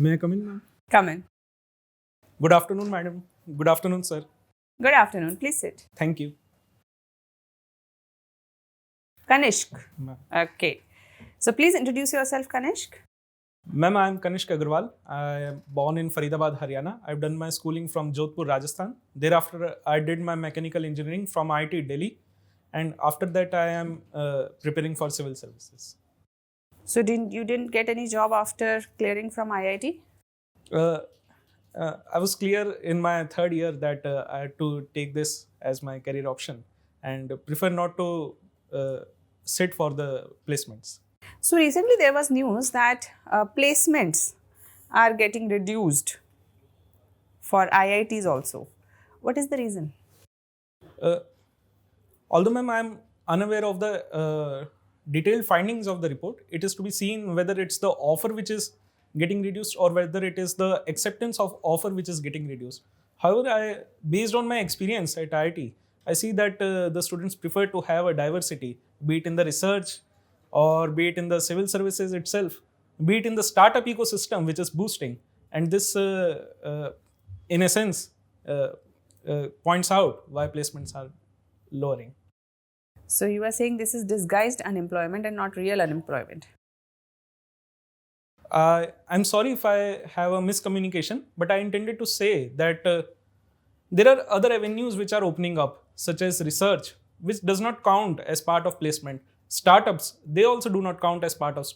May I come in, ma'am? Come in. Good afternoon, madam. Good afternoon, sir. Good afternoon. Please sit. Thank you. Kanishk. Ma'am, Okay. So please introduce yourself, Kanishk. Ma'am, I am Kanishak Aggarwal. I am born in Faridabad, Haryana. I've done my schooling from Jodhpur, Rajasthan. Thereafter, I did my mechanical engineering from IIT Delhi. And after that, I am preparing for civil services. So you didn't get any job after clearing from IIT? Uh, I was clear in my third year that I had to take this as my career option and prefer not to sit for the placements. So recently there was news that placements are getting reduced for IITs also. What is the reason? Uh, Although, ma'am, I am unaware of the detailed findings of the report, it is to be seen whether it's the offer which is getting reduced or whether it is the acceptance of offer which is getting reduced. However, based on my experience at IIT, I see that the students prefer to have a diversity, be it in the research or be it in the civil services itself, be it in the startup ecosystem which is boosting. And this, in a sense, points out why placements are lowering. So you are saying this is disguised unemployment and not real unemployment. I'm sorry if I have a miscommunication, but I intended to say that there are other avenues which are opening up, such as research, which does not count as part of placement. Startups, they also do not count as part of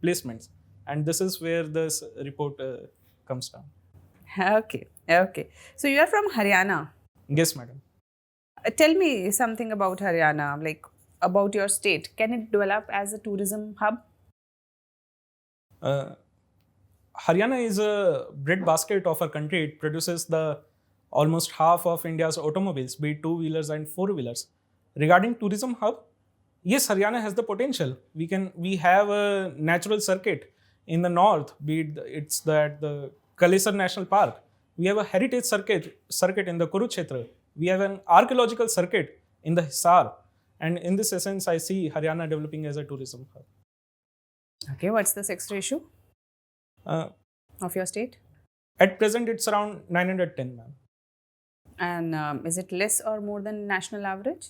placements. And this is where this report comes down. Okay. So you are from Haryana. Yes, madam. Tell me something about Haryana, like about your state. Can it develop as a tourism hub? Haryana is a breadbasket of our country. It produces the almost half of India's automobiles, be it two-wheelers and four-wheelers. Regarding tourism hub, yes, Haryana has the potential. We have a natural circuit in the north, be it it's the Kalesar National Park. We have a heritage circuit in the Kurukshetra. We have an archaeological circuit in the Hisar. And in this essence, I see Haryana developing as a tourism hub. Okay, what's the sex ratio Uh, of your state? at present, it's around 910, ma'am. And is it less or more than national average?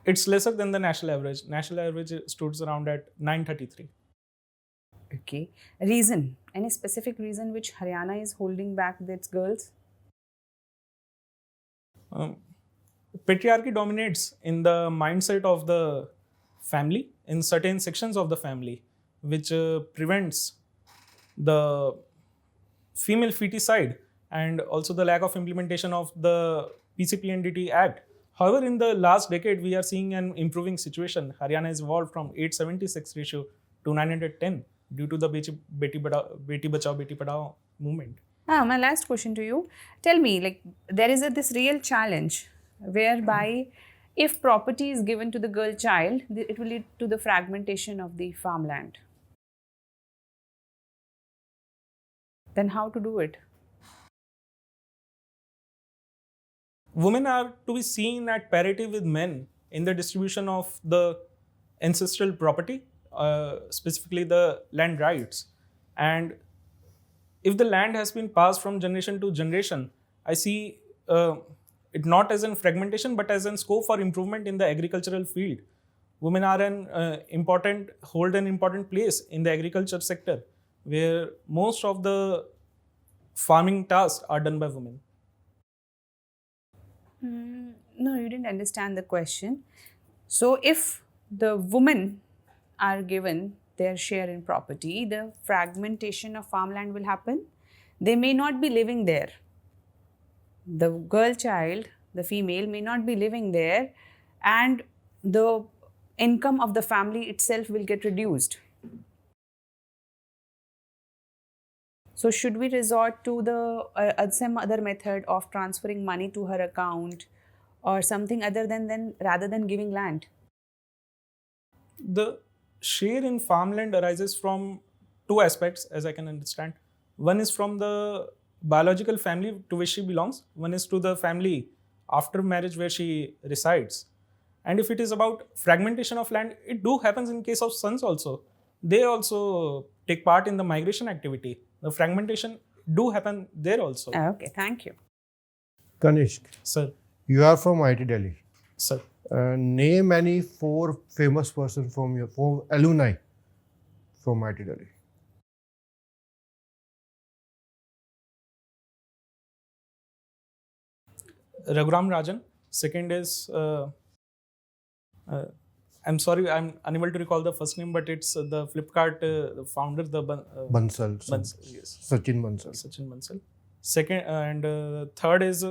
It's lesser than the national average. National average stood around at 933. Okay. Reason? Any specific reason which Haryana is holding back its girls? Patriarchy dominates in the mindset of the family, in certain sections of the family, which prevents the female feticide and also the lack of implementation of the PCPNDT Act. However, in the last decade, we are seeing an improving situation. Haryana has evolved from 876 ratio to 910 due to the Beti Bachao Beti Padhao movement. My last question to you. Tell me, like, there is this real challenge whereby if property is given to the girl child, it will lead to the fragmentation of the farmland. Then how to do it? Women are to be seen at parity with men in the distribution of the ancestral property, specifically the land rights. And if the land has been passed from generation to generation, I see it not as in fragmentation, but as in scope for improvement in the agricultural field. Women are hold an important place in the agriculture sector, where most of the farming tasks are done by women. No, you didn't understand the question. So, if the women are given their share in property, the fragmentation of farmland will happen. They may not be living there. The girl child, the female, may not be living there, and the income of the family itself will get reduced. So, should we resort to the some other method of transferring money to her account, or something other than rather than giving land? The share in farmland arises from two aspects, as I can understand. One is from the biological family to which she belongs. One is to the family after marriage where she resides. And if it is about fragmentation of land, it do happens in case of sons also. They also take part in the migration activity. The fragmentation do happen there also. Okay, thank you. Kanishk, Sir, you are from IT Delhi. sir. Name any 4 famous person from your 4 alumni from IT Delhi. Raghuram Rajan. Second is, I'm sorry, I'm unable to recall the first name, but it's the Flipkart founder, the Bansal. Bansal, yes. Sachin Bansal. Sachin Bansal. Second and third is,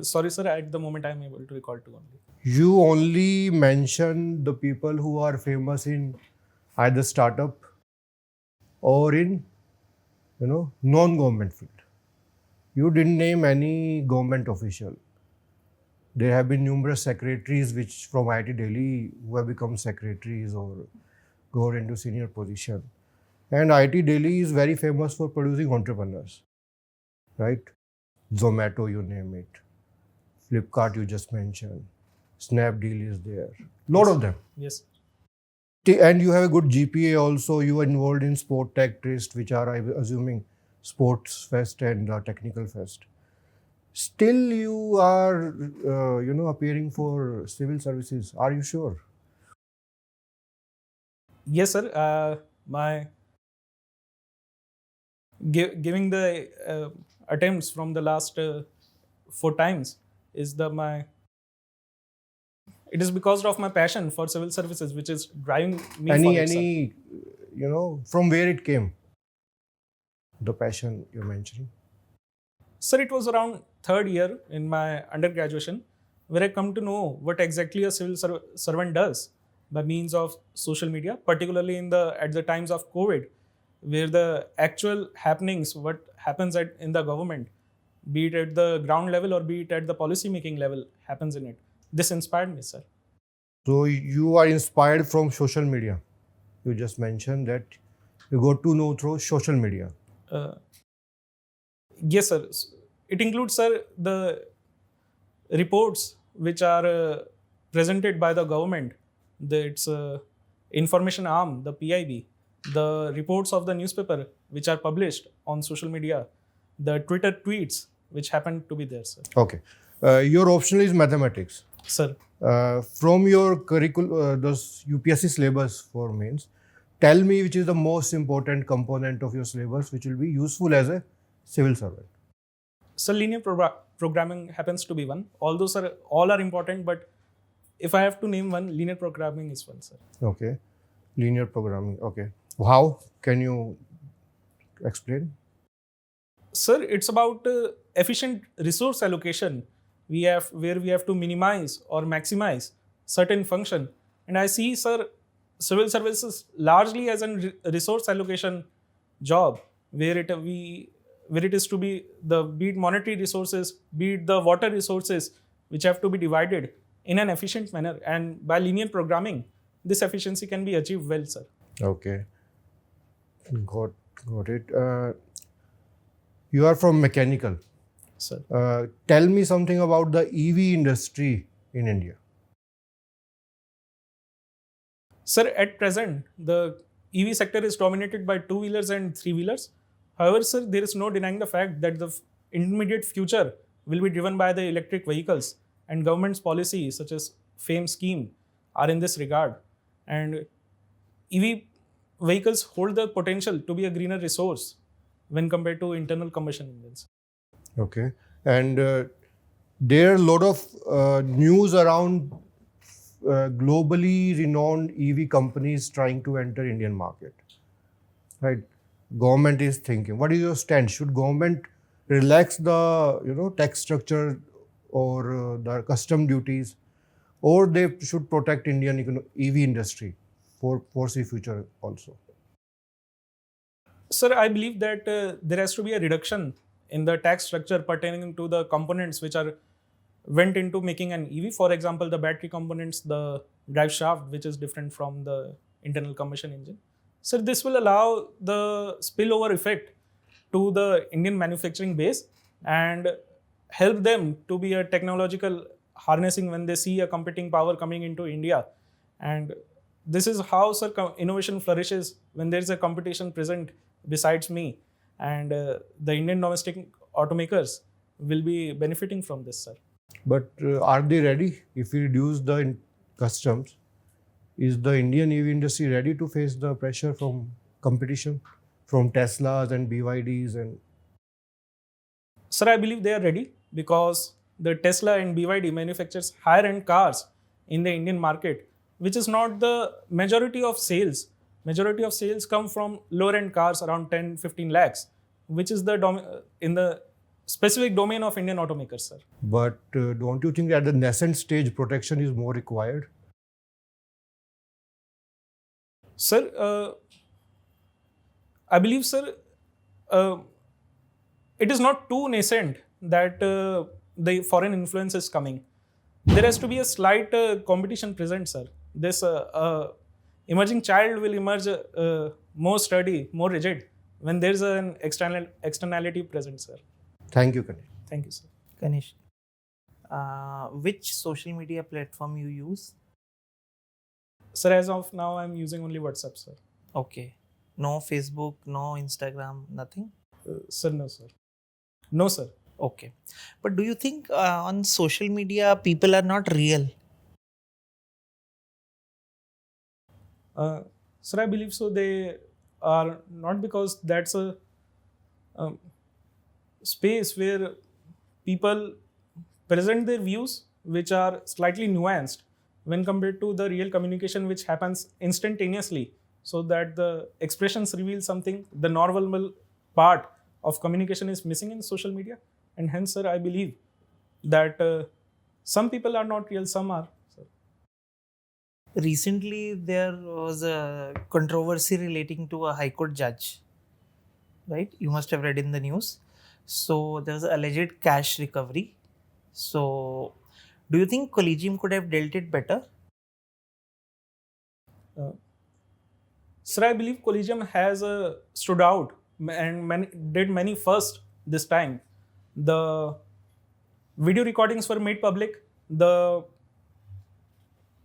sorry sir, at the moment I'm able to recall two only. You only mention the people who are famous in either startup or in, non-government field. You didn't name any government official. There have been numerous secretaries which from IT Delhi who have become secretaries or got into senior position. And IT Delhi is very famous for producing entrepreneurs, right? Zomato, you name it. Flipkart, you just mentioned. Snapdeal is there. Lot of them. Yes. And you have a good GPA also. You are involved in Sport Tech Trist, which are, I'm assuming, Sports Fest and Technical Fest. Still, you are, appearing for civil services. Are you sure? Yes, sir. My giving the attempts from the last 4 times is my. It is because of my passion for civil services, which is driving me forward, sir. From where it came? The passion you're mentioning. Sir, it was around 3rd year in my undergraduation where I come to know what exactly a civil servant does by means of social media, particularly at the times of COVID, where the actual happenings, what happens in the government, be it at the ground level or be it at the policy making level, happens in it. This inspired me, sir. So you are inspired from social media. You just mentioned that you got to know through social media. Yes, sir. It includes, sir, the reports which are presented by the government. Its information arm, the PIB, the reports of the newspaper which are published on social media, the Twitter tweets which happen to be there, sir. Okay. Your optional is mathematics. Sir. From your curriculum, those UPSC syllabus for mains, tell me which is the most important component of your syllabus which will be useful as a civil servant. So linear programming happens to be one. Although, sir, all are important, but if I have to name one, linear programming is one, sir. Okay. Linear programming. Okay. How? Can you explain? Sir, it's about efficient resource allocation. Where we have to minimize or maximize certain function. And I see, sir, civil services largely as a resource allocation job where it is to be be it monetary resources, be it the water resources, which have to be divided in an efficient manner. And by linear programming, this efficiency can be achieved well, sir. Okay. Got it. You are from mechanical. Sir. Tell me something about the EV industry in India. Sir, at present, the EV sector is dominated by 2-wheelers and 3-wheelers. However, sir, there is no denying the fact that the intermediate future will be driven by the electric vehicles, and government's policies such as FAME scheme are in this regard. And EV vehicles hold the potential to be a greener resource when compared to internal combustion engines. Okay. And there are a lot of news around globally renowned EV companies trying to enter Indian market. Right? Government is thinking. What is your stand? Should government relax the tax structure or the custom duties, or they should protect Indian EV industry for foresee future also? Sir, I believe that there has to be a reduction in the tax structure pertaining to the components which went into making an EV. For example, the battery components, the drive shaft, which is different from the internal combustion engine. So this will allow the spillover effect to the Indian manufacturing base and help them to be a technological harnessing when they see a competing power coming into India. And this is how, sir, innovation flourishes when there is a competition present besides me, and the Indian domestic automakers will be benefiting from this, sir. But are they ready? If we reduce the customs, is the Indian EV industry ready to face the pressure from competition from Teslas and BYDs? And Sir, I believe they are ready because the Tesla and BYD manufactures higher end cars in the Indian market, which is not the majority of sales. Majority of sales come from lower end cars around 10-15 lakhs, which is the in the specific domain of Indian automakers, sir. but don't you think at the nascent stage protection is more required? Sir, I believe, sir, uh, it is not too nascent that the foreign influence is coming. There has to be a slight competition present, sir. This emerging child will emerge more sturdy, more rigid when there is an externality present, sir. Thank you, Kanish. Thank you, sir. Kanish, which social media platform you use? Sir, as of now, I'm using only WhatsApp, sir. Okay. No Facebook, no Instagram, nothing? Sir, no, sir. No, sir. Okay. But do you think on social media people are not real? Sir, I believe so. They are not, because that's a space where people present their views which are slightly nuanced when compared to the real communication which happens instantaneously, so that the expressions reveal something. The normal part of communication is missing in social media, and hence, sir, I believe that some people are not real, some are, sir. Recently, there was a controversy relating to a High Court judge, right? You must have read in the news. So, there was alleged cash recovery. So, do you think Collegium could have dealt it better? Sir, I believe Collegium has stood out and did many first this time. The video recordings were made public. The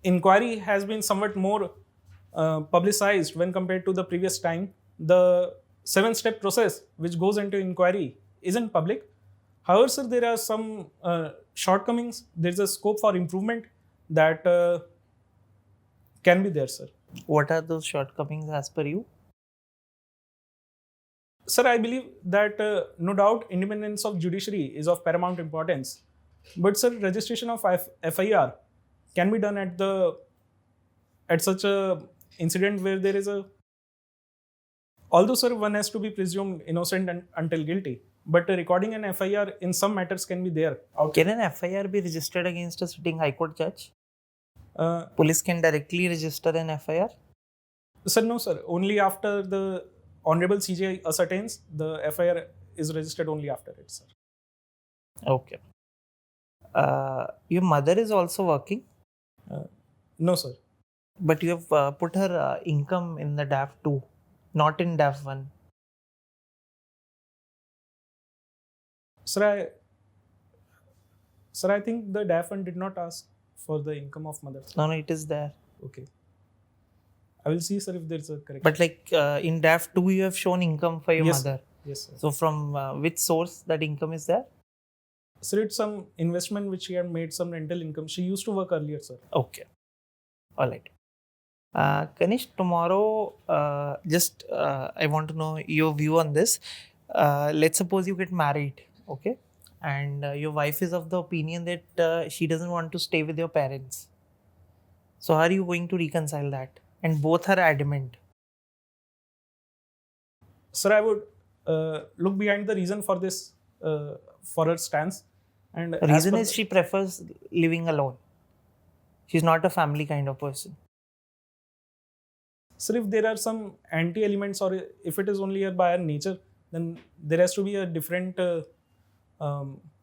inquiry has been somewhat more publicized when compared to the previous time. The 7-step process which goes into inquiry isn't public. However, sir, there are some shortcomings. There's a scope for improvement that can be there, sir. What are those shortcomings as per you? Sir, I believe that no doubt independence of judiciary is of paramount importance. But sir, registration of FIR can be done at such a incident where there is a, although sir, one has to be presumed innocent until guilty, but recording an FIR in some matters can be there. Can an FIR be registered against a sitting High Court judge? Uh, Police can directly register an FIR? Sir, no, sir. Only after the Honorable CJ ascertains, the FIR is registered only after it, sir. Okay. Your mother is also working, No, sir. but you have put her income in the DAF 2, not in DAF 1. Sir, I think the DAFN did not ask for the income of mother, sir. No, it is there. Okay. I will see, sir, if there is a correction. But like in DAF 2, you have shown income for your Yes, mother. Yes, sir. So from which source that income is there? Sir, it's some investment which she had made, some rental income. She used to work earlier, sir. Okay. All right. Kanish, tomorrow, I want to know your view on this. Let's suppose you get married, okay? And your wife is of the opinion that she doesn't want to stay with your parents. So how are you going to reconcile that? And both are adamant. Sir, I would look behind the reason for this, for her stance. And The reason is she prefers living alone. She's not a family kind of person. Sir, if there are some anti-elements, or if it is only here by our nature, then there has to be a different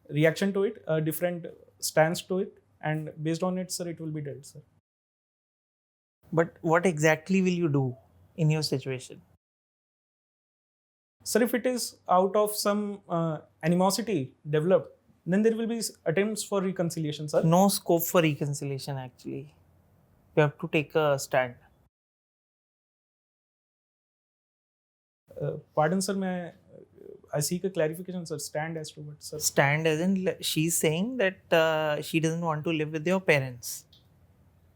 reaction to it, a different stance to it, and based on it, sir, it will be dealt, sir. But what exactly will you do in your situation? Sir, if it is out of some animosity developed, then there will be attempts for reconciliation, sir. No scope for reconciliation actually. You have to take a stand. Pardon, sir, I seek a clarification, sir. Stand as to what, sir? Stand as in she's saying that she doesn't want to live with your parents.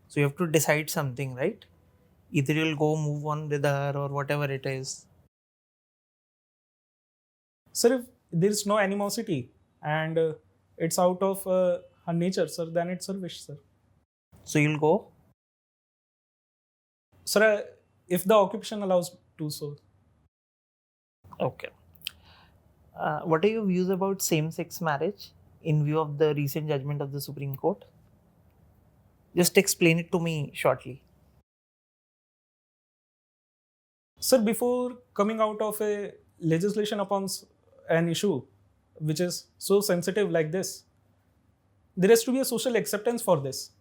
So you have to decide something, right? Either you'll go move on with her or whatever it is. Sir, if there is no animosity and it's out of her nature, sir, then it's her wish, sir. So you'll go. Sir, if the occupation allows to so. Okay. What are your views about same-sex marriage in view of the recent judgment of the Supreme Court? Just explain it to me shortly. Sir, before coming out of a legislation upon an issue which is so sensitive like this, there has to be a social acceptance for this.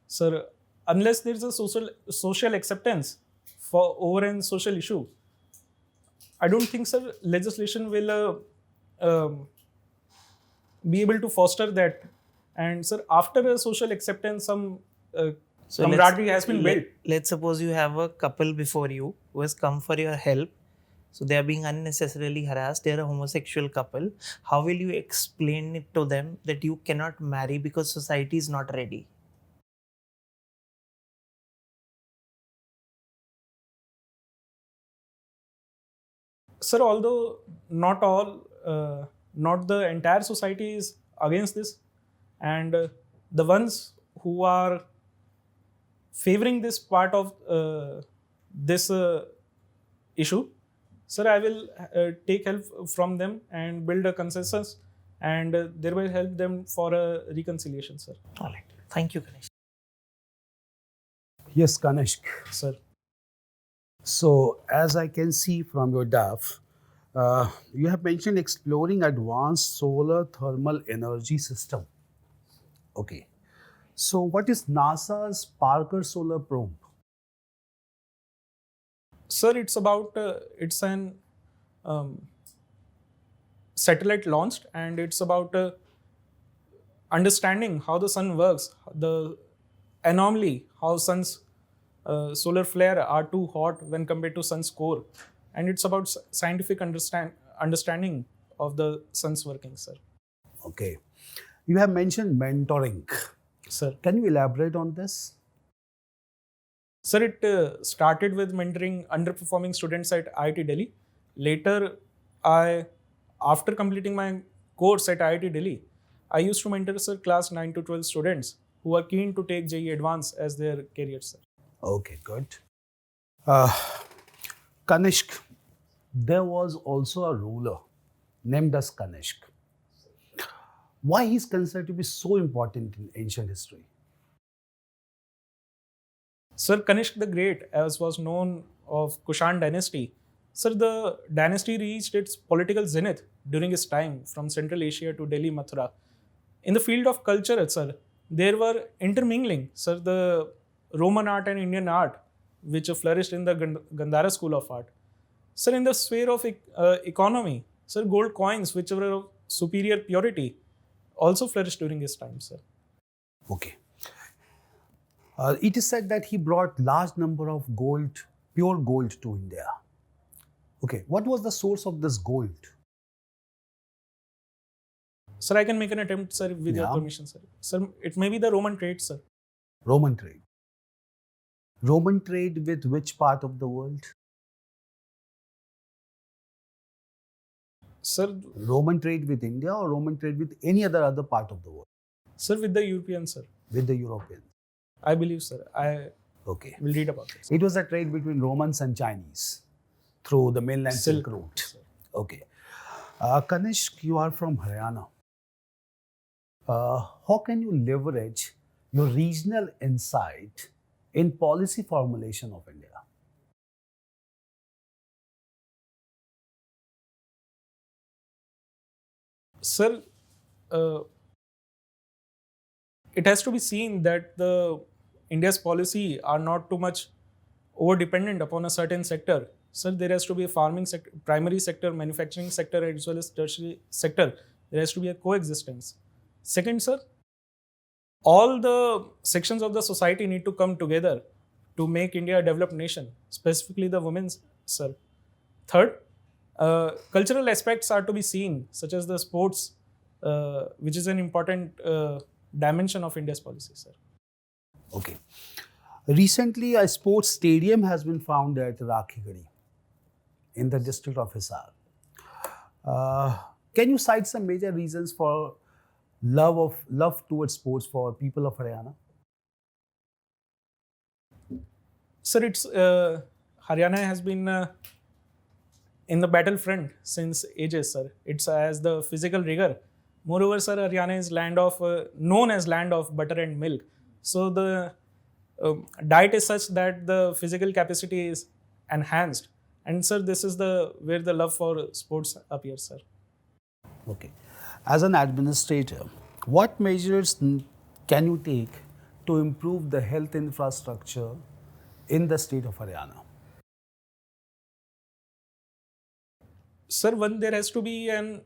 Sir, unless there is a social acceptance for over an social issue, I don't think, sir, legislation will be able to foster that. And sir, after a social acceptance, some camaraderie has been built. Let's suppose you have a couple before you who has come for your help. So they are being unnecessarily harassed. They are a homosexual couple. How will you explain it to them that you cannot marry because society is not ready? Sir, although not the entire society is against this, and the ones who are favoring this part of this issue, sir, I will take help from them and build a consensus and thereby help them for a reconciliation, sir. All right. Thank you, Ganesh. Yes, Kanishk. Sir. So, as I can see from your DAF, you have mentioned exploring advanced solar thermal energy system. Okay. So, what is NASA's Parker Solar Probe? Sir, it's about it's an satellite launched, and it's about understanding how the sun works, the anomaly, how sun's solar flare are too hot when compared to sun's core, and it's about scientific understanding of the sun's working, sir. Okay. You have mentioned mentoring. Sir. Can you elaborate on this? Sir, it started with mentoring underperforming students at IIT Delhi. Later, after completing my course at IIT Delhi, I used to mentor, sir, class 9 to 12 students who are keen to take JEE Advanced as their career, sir. Okay, good. Kanishk, there was also a ruler named as Kanishk. Why he is considered to be so important in ancient history? Sir, Kanishk the Great, as was known of Kushan dynasty, sir, the dynasty reached its political zenith during his time from Central Asia to Delhi, Mathura. In the field of culture, sir, there were intermingling, sir, the Roman art and Indian art, which flourished in the Gandhara school of art. Sir, in the sphere of economy, sir, gold coins, which were of superior purity, also flourished during his time, sir. Okay. It is said that he brought large number of gold, pure gold to India. Okay, what was the source of this gold? Sir, I can make an attempt, sir, with your permission, sir. Sir, it may be the Roman trade, sir. Roman trade. Roman trade with which part of the world? Sir, Roman trade with India or Roman trade with any other part of the world? Sir, with the Europeans, sir. With the Europeans. I believe, sir. I will read about it. Sir. It was a trade between Romans and Chinese through the mainland Silk Route. Sir. Okay. Kanishk, you are from Haryana. How can you leverage your regional insight in policy formulation of India? Sir, it has to be seen that India's policy are not too much over-dependent upon a certain sector. Sir, there has to be a farming sector, primary sector, manufacturing sector, as well as tertiary sector. There has to be a coexistence. Second, sir, all the sections of the society need to come together to make India a developed nation, specifically the women's, sir. Third, cultural aspects are to be seen, such as the sports, which is an important dimension of India's policy, sir. Okay. Recently, a sports stadium has been found at Rakhigadi in the district of Hisar. Can you cite some major reasons for love towards sports for people of Haryana? Sir, it's Haryana has been in the battlefront since ages, sir. It's as the physical rigor. Moreover, sir, Haryana is known as land of butter and milk. So the diet is such that the physical capacity is enhanced. And sir, this is where the love for sports appears, sir. Okay. As an administrator, what measures can you take to improve the health infrastructure in the state of Haryana? Sir, there has to be an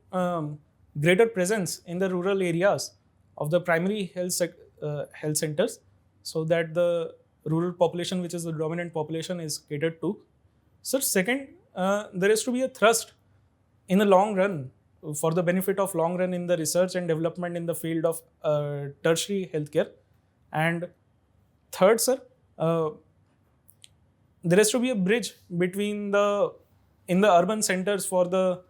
greater presence in the rural areas of the primary health centers, so that the rural population, which is the dominant population, is catered to. Sir, second, there has to be a thrust in the long run for the benefit of long run in the research and development in the field of tertiary healthcare. And third, sir, there has to be a bridge between in the urban centers for the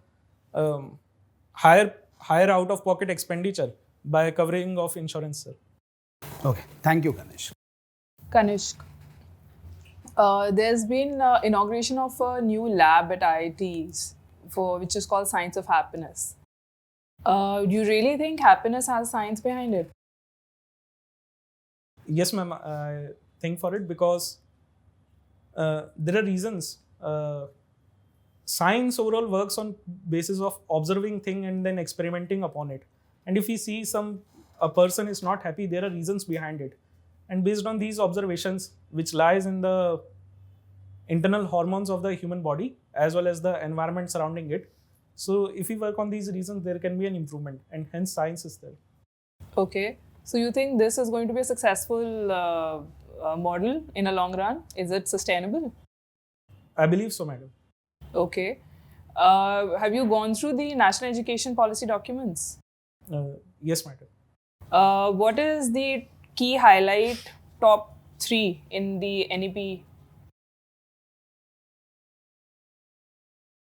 higher out-of-pocket expenditure by covering of insurance, sir. Okay. Thank you, Ganesh. Kanishk, there's been inauguration of a new lab at IITs which is called Science of Happiness. Do you really think happiness has science behind it? Yes, ma'am. I think for it because there are reasons. Science overall works on basis of observing thing and then experimenting upon it. And if we see a person is not happy, there are reasons behind it. And based on these observations, which lies in the internal hormones of the human body as well as the environment surrounding it. So if we work on these reasons, there can be an improvement, and hence science is there. Okay. So you think this is going to be a successful model in a long run? Is it sustainable? I believe so, madam. Okay. Have you gone through the national education policy documents? Yes, madam. What is the key highlight top 3 in the NEP?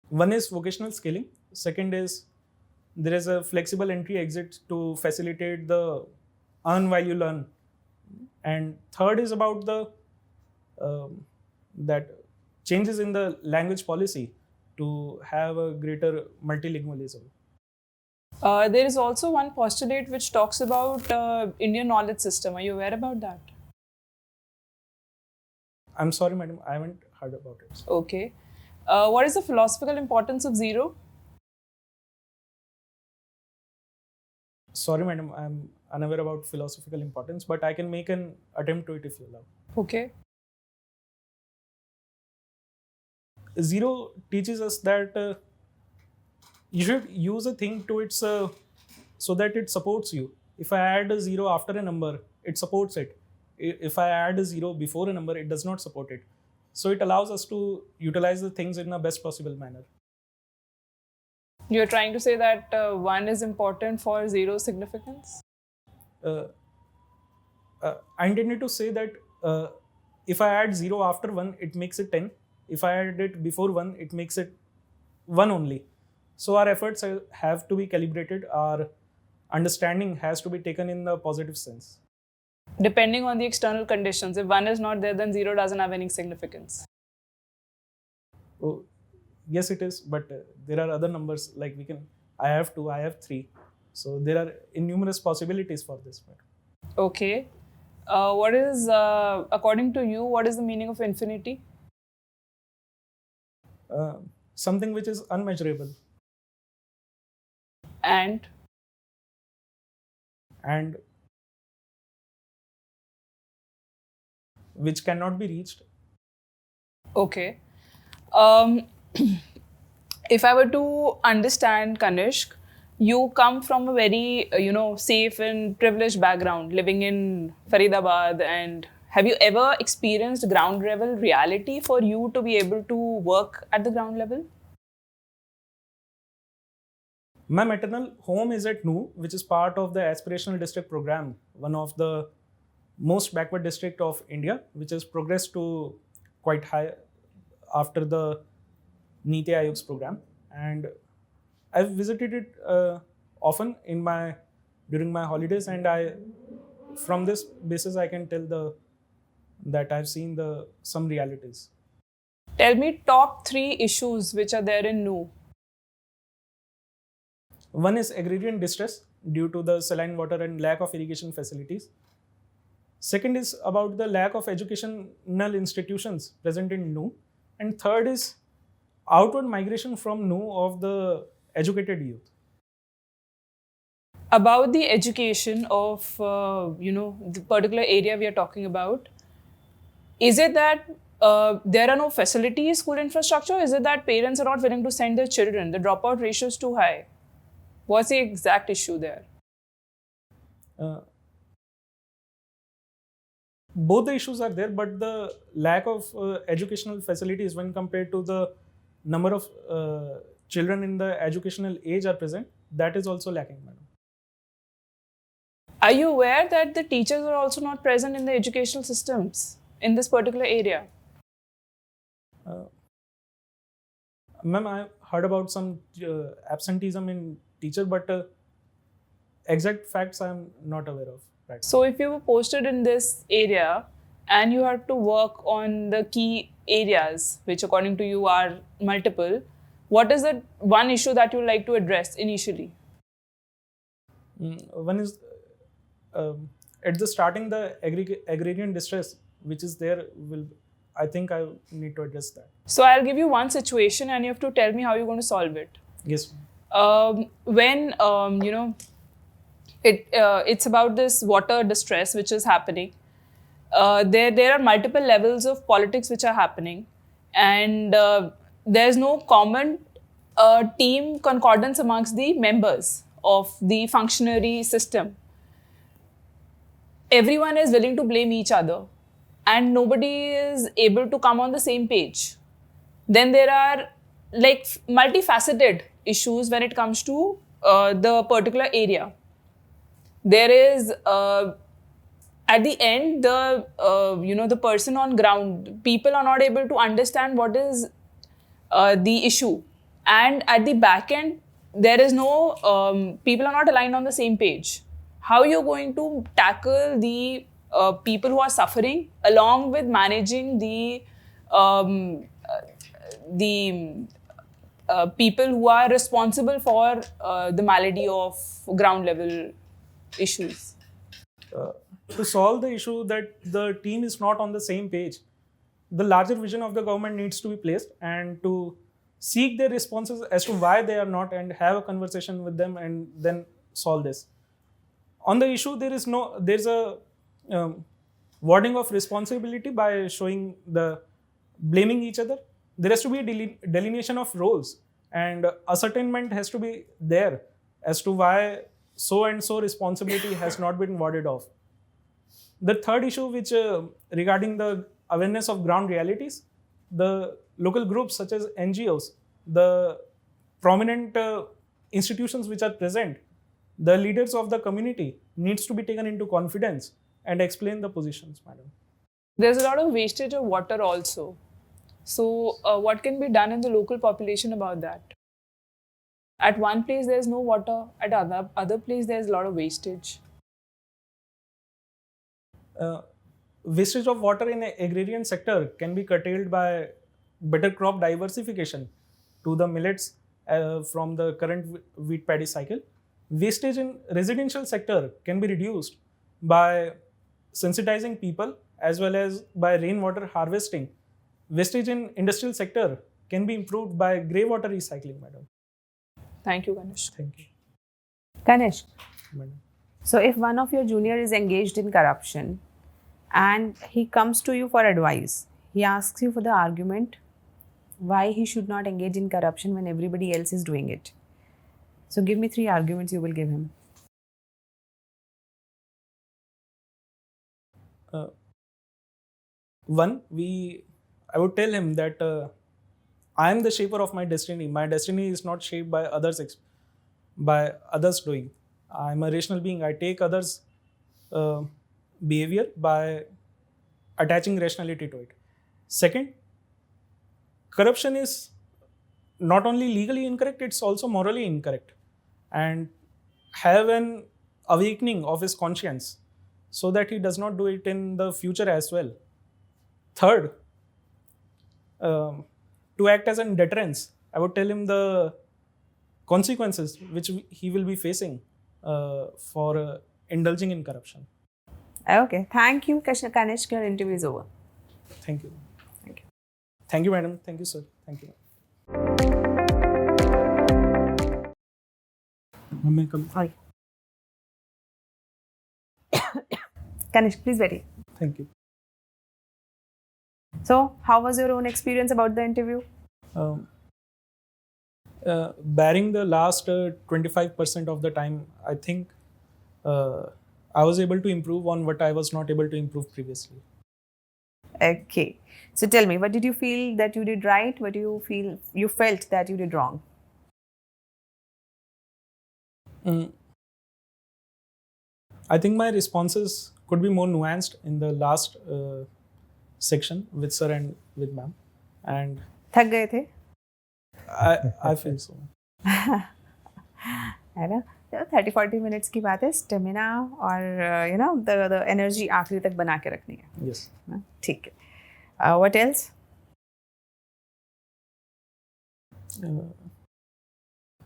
One is vocational skilling. Second is there is a flexible entry exit to facilitate the earn while you learn. And third is about the that changes in the language policy to have a greater multilingualism. There is also one postulate which talks about Indian knowledge system. Are you aware about that? I'm sorry, madam, I haven't heard about it. Okay. What is the philosophical importance of zero? Sorry, madam, I'm unaware about philosophical importance, but I can make an attempt to it if you allow. Okay. Zero teaches us that you should use a thing to its so that it supports you. If I add a zero after a number, it supports it. If I add a zero before a number, it does not support it. So it allows us to utilize the things in a best possible manner. You're trying to say that 1 is important for zero significance? I intended to say that if I add 0 after 1, it makes it 10. If I add it before 1, it makes it 1 only. So our efforts have to be calibrated. Our understanding has to be taken in the positive sense. Depending on the external conditions. If 1 is not there, then 0 doesn't have any significance. Oh, yes, it is. But there are other numbers like I have 2, I have 3. So there are innumerous possibilities for this. Okay. What is, according to you, what is the meaning of infinity? Something which is unmeasurable. And which cannot be reached. okay. If I were to understand, Kanishk, you come from a very, safe and privileged background, living in Faridabad. And have you ever experienced ground level reality for you to be able to work at the ground level? My maternal home is at Nu, which is part of the aspirational district program, one of the most backward district of India, which has progressed to quite high after the Niti Aayog's program. And I've visited it often during my holidays, and from this basis I can tell that I've seen some realities. Tell me top 3 issues which are there in Nu. One is agrarian distress due to the saline water and lack of irrigation facilities. Second is about the lack of educational institutions present in Nu. And third is outward migration from Nu of the educated youth. About the education of the particular area we are talking about, is it that there are no facilities, school infrastructure? Is it that parents are not willing to send their children? The dropout ratio is too high. What's the exact issue there? Both the issues are there, but the lack of educational facilities when compared to the number of children in the educational age are present, that is also lacking, madam. Are you aware that the teachers are also not present in the educational systems in this particular area? Ma'am, I heard about some absenteeism in teacher, but exact facts I am not aware of. Right. So if you were posted in this area and you have to work on the key areas, which according to you are multiple, what is the one issue that you would like to address initially? One is at the starting, the agrarian distress, which is there, I think I need to address that. So I'll give you one situation and you have to tell me how you're going to solve it. Yes. When it's about this water distress which is happening. There are multiple levels of politics which are happening, and there's no common team concordance amongst the members of the functionary system. Everyone is willing to blame each other, and nobody is able to come on the same page. Then there are like multifaceted issues when it comes to the particular area. There is at the end the person on ground, people are not able to understand what is the issue, and at the back end there is no people are not aligned on the same page. How are you going to tackle the people who are suffering along with managing the people who are responsible for the malady of ground level issues? To solve the issue that the team is not on the same page, the larger vision of the government needs to be placed, and to seek their responses as to why they are not, and have a conversation with them and then solve this. On the issue, there's a wording of responsibility by showing the blaming each other. There has to be a delineation of roles, and ascertainment has to be there as to why so and so responsibility has not been warded off. The third issue, which regarding the awareness of ground realities, the local groups such as NGOs, the prominent institutions which are present, the leaders of the community needs to be taken into confidence and explain the positions, madam. There's a lot of wastage of water also. So what can be done in the local population about that? At one place there's no water, at other place there's a lot of wastage. Wastage of water in the agrarian sector can be curtailed by better crop diversification to the millets from the current wheat paddy cycle. Wastage in residential sector can be reduced by sensitizing people as well as by rainwater harvesting. Wastage in industrial sector can be improved by grey water recycling, madam. Thank you, Ganesh. Thank you, Kanishk, madam. so if one of your junior is engaged in corruption and he comes to you for advice, he asks you for the argument why he should not engage in corruption when everybody else is doing it. So give me 3 arguments you will give him. One, I would tell him that I am the shaper of my destiny. My destiny is not shaped by others' by others doing. I'm a rational being. I take others' behavior by attaching rationality to it. Second, corruption is not only legally incorrect, it's also morally incorrect. And have an awakening of his conscience so that he does not do it in the future as well. Third, to act as a deterrence, I would tell him the consequences which he will be facing for indulging in corruption. Okay. Thank you, Kanishk. Your interview is over. Thank you. Thank you. Thank you, madam. Thank you, sir. Thank you. May I come? Sorry. Kanishk, please wait. Thank you. So, how was your own experience about the interview? Barring the last 25% of the time, I think I was able to improve on what I was not able to improve previously. Okay. So tell me, what did you feel that you did right? What do you feel you felt that you did wrong? I think my responses could be more nuanced in the last section with sir and with ma'am. And थक गए थे? I feel so. है ना? 30-40 minutes की बात है, stamina और the energy आखिरी तक बना के रखनी है. Yes. ठीक है. What else?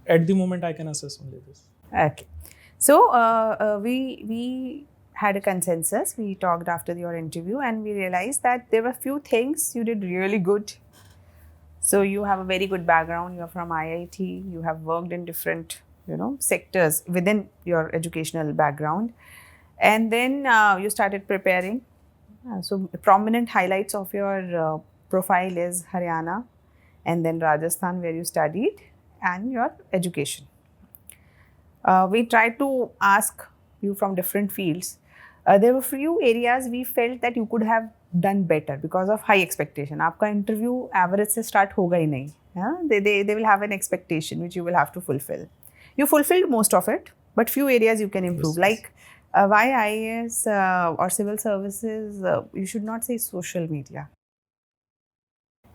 At the moment, I can assess only this. Okay. So we had a consensus. We talked after your interview and we realized that there were few things you did really good. So you have a very good background. You are from IIT. You have worked in different sectors within your educational background. And then you started preparing. So prominent highlights of your profile is Haryana and then Rajasthan where you studied and your education. We tried to ask you from different fields. There were few areas we felt that you could have done better because of high expectation. आपका interview average से start होगा ही नहीं. They will have an expectation which you will have to fulfill. You fulfilled most of it, but few areas you can improve. Yes. Like why IAS or civil services, you should not say social media.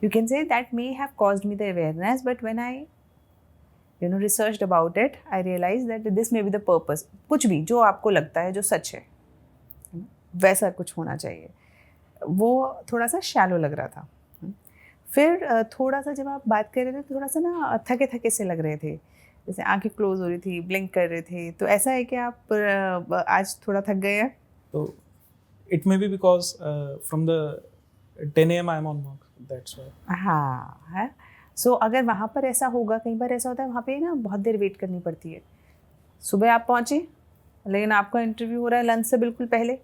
You can say that may have caused me the awareness, but when I researched about it, I realized that this may be the purpose. कुछ भी जो आपको लगता है जो सच है वैसा कुछ होना चाहिए. वो थोड़ा सा शैलो लग रहा था. फिर थोड़ा सा जब आप बात कर रहे थे थोड़ा सा ना थके थके से लग रहे थे, जैसे आंखें क्लोज हो रही थी, ब्लिंक कर रहे थे. तो ऐसा है कि आप आज थोड़ा थक गए हैं? So it may be because from the 10 a.m. I am on work. That's why. हाँ है. सो अगर वहाँ पर ऐसा होगा, कई बार ऐसा होता है वहाँ पे ना बहुत देर वेट करनी पड़ती है. सुबह आप पहुँचे लेकिन आपका इंटरव्यू हो रहा है लंच से बिल्कुल पहले,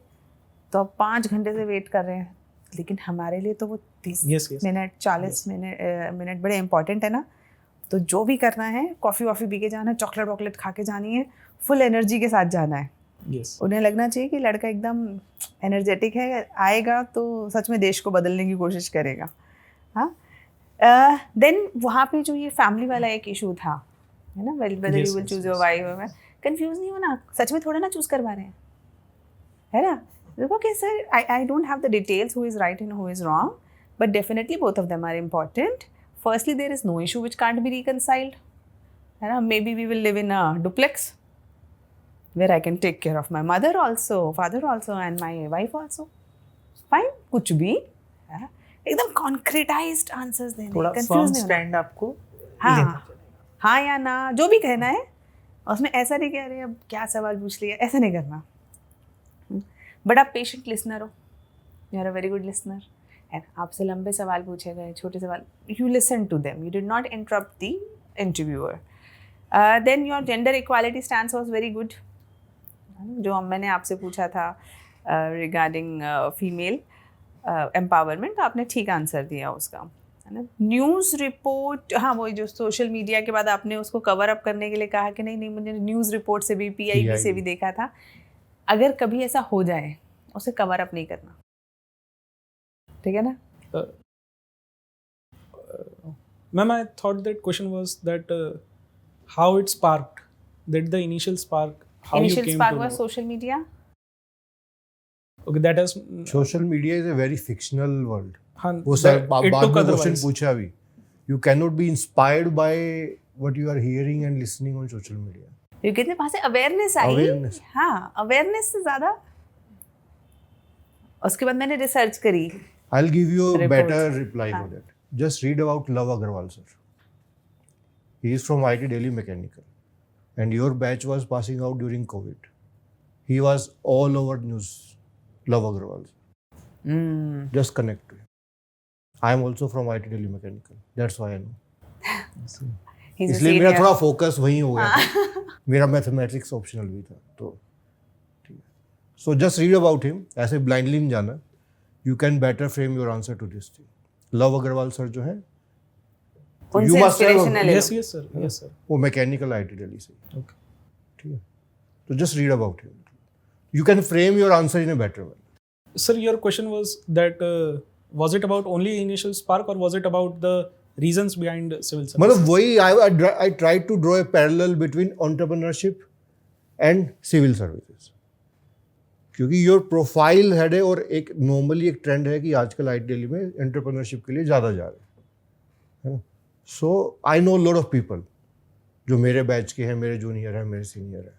तो आप 5 घंटे से वेट कर रहे हैं. लेकिन हमारे लिए तो वो 30 मिनट 40 मिनट बड़े इंपॉर्टेंट है ना. तो जो भी करना है, कॉफ़ी वॉफ़ी पी के जाना है, चॉकलेट वॉकलेट खा के जानी है, फुल एनर्जी के साथ जाना है. Yes. उन्हें लगना चाहिए कि लड़का एकदम एनर्जेटिक है, आएगा तो सच में देश को बदलने की कोशिश करेगा. हाँ. देन वहाँ पे जो ये फैमिली वाला एक इशू था है ना, whether you will choose your wife, confuse नहीं होना. सच में थोड़ा ना चूज करवा रहे हैं, है ना. Okay, sir, I don't have the details who is right and who is wrong, but definitely both of them are important. Firstly, there is no issue which can't be reconciled. Maybe we will live in a duplex where I can take care of my mother also, father also, and my wife also. Fine, कुछ भी एकदम concretized answers देने. थोड़ा firm stand आपको लेना चाहिए. हाँ या ना जो भी कहना है, उसमें ऐसा नहीं कह रहे अब क्या सवाल पूछ लिया, ऐसा नहीं करना. बट आप पेशेंट लिसनर हो, you are a very good listener. And आपसे लंबे सवाल पूछे गए, छोटे सवाल, you listen to them, you did not interrupt the interviewer. Then your gender equality stands was very good. जो मैंने आपसे पूछा था रिगार्डिंग फीमेल एम्पावरमेंट, आपने ठीक आंसर दिया उसका, है ना. न्यूज़ रिपोर्ट, हाँ वही जो सोशल मीडिया के बाद आपने उसको कवर अप करने के लिए कहा कि नहीं मुझे न्यूज़ रिपोर्ट से भी PIB से भी देखा था. अगर कभी ऐसा हो जाए उसे कवर अप नहीं करना, ठीक है ना. Ma'am, I thought that question was that how it sparked that the initial spark, how Initial you came spark to was know. social media. Okay, that is. Social media is a very fictional world. हाँ, वो sir it बाद took में question otherwise. पूछा भी. You cannot be inspired by what you are hearing and listening on social media. You कहते वहाँ से awareness आई. Awareness. हाँ, अवेयरनेस से ज़्यादा. उसके बाद मैंने रिसर्च करी. I'll give you a Reports. better reply for that. Just read about Love Aggarwal, sir. He is from IT Delhi Mechanical. And your batch was passing out during COVID. He was all over news. Love Aggarwal. Just connect to him. I am also from IT Delhi Mechanical. That's why I know. He's a इसलिए मेरा senior. थोड़ा focus वहीं हो गया था. मेरा mathematics optional भी था तो ठीक है. So just read about him. ऐसे ब्लाइंडली नहीं जाना. You can better frame your answer to this thing. Lav Agarwal sir जो है उनसे इंस्पिरेशन ले लो. Yes, yes, sir. Yes, sir. वो मैकेनिकल IT दिल्ली से. Okay. ठीक है. तो just read about him. You can frame your answer in a better way. Sir, your question was that was it about only initial spark or was it about the reasons behind civil service? मतलब वही I tried to draw a parallel between entrepreneurship and civil services. क्योंकि your profile है और एक normally एक trend है कि आजकल IT दिल्ली में एंटरप्रेन्योरशिप के लिए ज़्यादा जा रहे हैं. So I know lot of people जो मेरे बैच के हैं, मेरे जूनियर हैं, मेरे सीनियर हैं.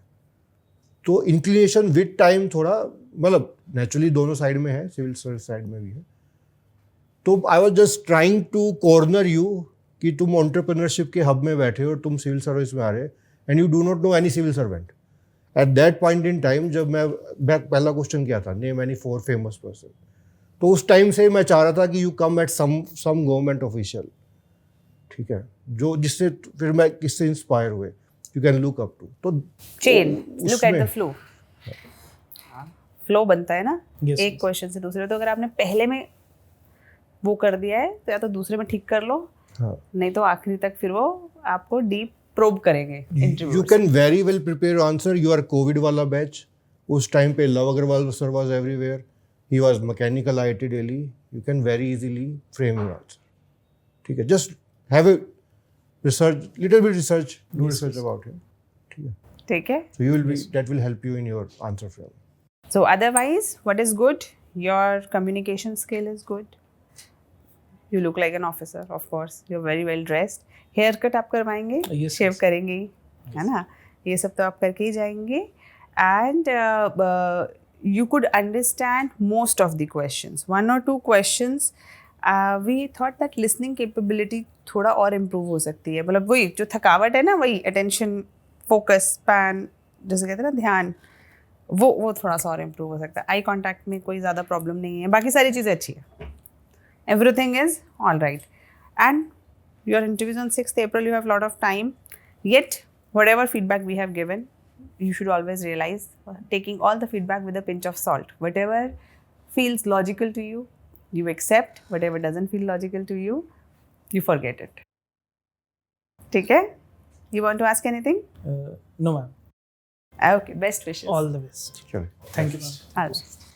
तो इंक्लिनेशन विद टाइम थोड़ा मतलब नेचुरली दोनों साइड में है, सिविल सर्विस साइड में भी है. तो I was just trying to corner you कि तुम एंटरप्रेन्योरशिप के हब में बैठे हो और तुम सिविल सर्विस में आ रहे and you do not know any civil servant. At that point in time जब मैं पहला क्वेश्चन किया था नेम एनी 4 फेमस पर्सन, तो उस टाइम से मैं चाह रहा था कि you come at some government official. ठीक है, जो जिससे फिर मैं किससे इंस्पायर हुए, you can look up to. तो चेन, लुक एट द उसमें- फ्लो. फ्लो बनता है ना. Yes, एक yes. क्वेश्चन से दूसरे. तो अगर आपने पहले में वो कर दिया है तो या तो दूसरे में ठीक कर लो, हाँ. नहीं तो आखिरी तक फिर वो आपको डीप प्रोब करेंगे you interview. Can very well prepare answer. You are COVID वाला बैच. उस टाइम पे Lav Agarwal sir was everywhere. He was mechanical IT Delhi. You can very easily frame your answer. ठीक है, just have a research, little bit research, do research about him. ठीक है, ठीक है. so you will be that will help you in your answer frame. So otherwise, what is good? Your communication skill is good. You look like an officer, of course. You're very well dressed. Haircut आप करवाएंगे, Yes, shave yes. करेंगे, है ना? ये सब तो आप करके ही जाएंगे. And you could understand most of the questions. 1 or 2 questions. We thought that listening capability थोड़ा और improve हो सकती है. मतलब वही जो थकावट है ना, वही attention, focus, span, जैसे कहते हैं ना ध्यान, वो थोड़ा सा और इम्प्रूव हो सकता है. आई कॉन्टैक्ट में कोई ज़्यादा प्रॉब्लम नहीं है, बाकी सारी चीज़ें अच्छी है. Everything is all right. And your interviews on 6th April, you have a lot of time. Yet, whatever feedback we have given, you should always realize taking all the feedback with a pinch of salt. Whatever feels logical to you, you accept. Whatever doesn't feel logical to you, you forget it. ठीक है? You want to ask anything? No, ma'am. Okay, best wishes. All the best. चलो. Thank you, ma'am. All right.